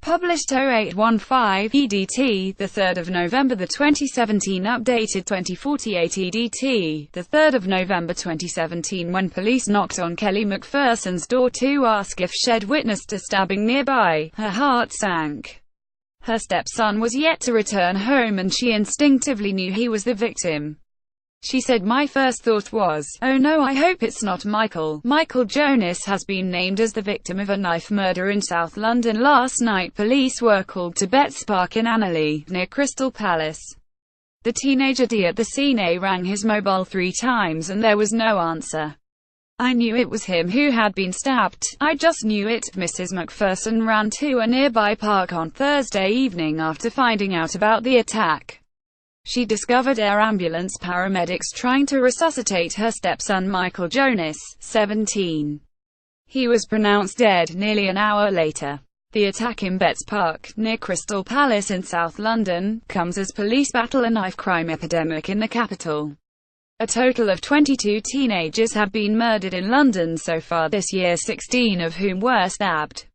Published 0815 EDT, 3 November 2017. Updated 2048 EDT, 3 November 2017. When police knocked on Kelly McPherson's door to ask if she'd witnessed a stabbing nearby, her heart sank. Her stepson was yet to return home and she instinctively knew he was the victim. She said, "My first thought was, oh no, I hope it's not Michael." Michael Jonas has been named as the victim of a knife murder in South London. Last night police were called to Betts Park in Annerley, near Crystal Palace. The teenager D at the scene rang his mobile 3 times and there was no answer. "I knew it was him who had been stabbed. I just knew it." Mrs. McPherson ran to a nearby park on Thursday evening after finding out about the attack. She discovered air ambulance paramedics trying to resuscitate her stepson Michael Jonas, 17. He was pronounced dead nearly an hour later. The attack in Betts Park, near Crystal Palace in South London, comes as police battle a knife crime epidemic in the capital. A total of 22 teenagers have been murdered in London so far this year, 16 of whom were stabbed.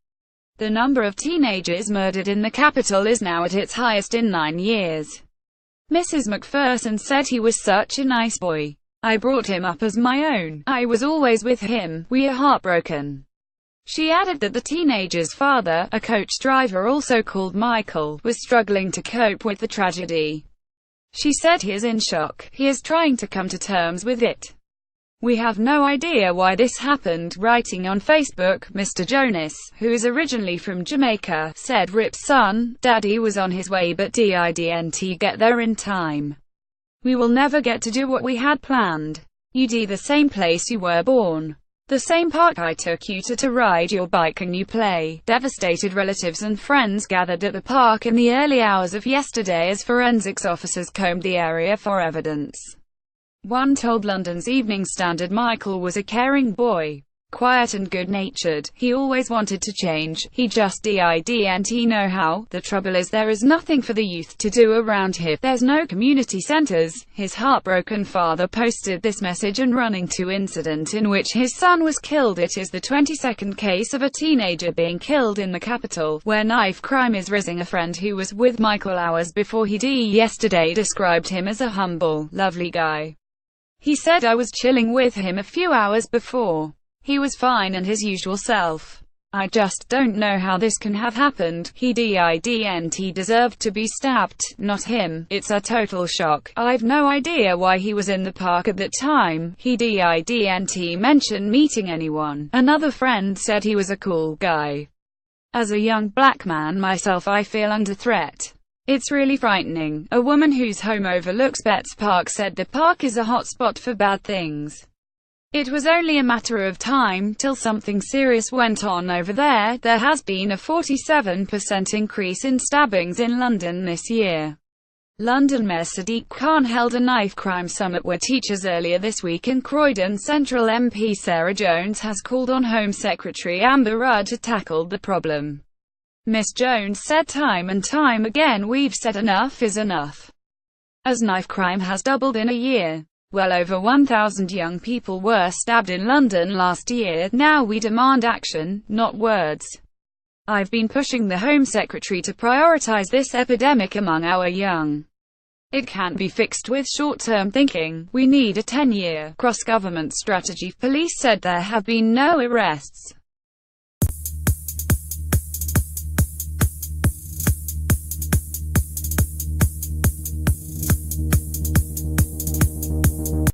The number of teenagers murdered in the capital is now at its highest in 9 years. Mrs. McPherson said, "He was such a nice boy. I brought him up as my own. I was always with him. We are heartbroken." She added that the teenager's father, a coach driver also called Michael, was struggling to cope with the tragedy. She said, "He is in shock. He is trying to come to terms with it. We have no idea why this happened." Writing on Facebook, Mr. Jonas, who is originally from Jamaica, said, "Rip's son, Daddy was on his way but didn't get there in time. We will never get to do what we had planned. You'd the same place you were born. The same park I took you to ride your bike and you play." Devastated relatives and friends gathered at the park in the early hours of yesterday as forensics officers combed the area for evidence. One told London's Evening Standard Michael was a caring boy. Quiet and good-natured. He always wanted to change. He just didn't know how. The trouble is there is nothing for the youth to do around here. There's no community centers. His heartbroken father posted this message and running to incident in which his son was killed. It is the 22nd case of a teenager being killed in the capital, where knife crime is rising. A friend who was with Michael hours before he died yesterday described him as a humble, lovely guy. He said, "I was chilling with him a few hours before. He was fine and his usual self. I just don't know how this can have happened. He didn't deserve to be stabbed, not him. It's a total shock. I've no idea why he was in the park at that time. He didn't mention meeting anyone." Another friend said he was a cool guy. "As a young black man myself, I feel under threat. It's really frightening." A woman whose home overlooks Betts Park said the park is a hot spot for bad things. "It was only a matter of time till something serious went on over there." There has been a 47% increase in stabbings in London this year. London Mayor Sadiq Khan held a knife crime summit where teachers earlier this week in Croydon. Central MP Sarah Jones has called on Home Secretary Amber Rudd to tackle the problem. Miss Jones said, "Time and time again we've said enough is enough. As knife crime has doubled in a year. Well over 1,000 young people were stabbed in London last year. Now we demand action, not words. I've been pushing the Home Secretary to prioritize this epidemic among our young. It can't be fixed with short-term thinking. We need a 10-year, cross-government strategy." Police said there have been no arrests.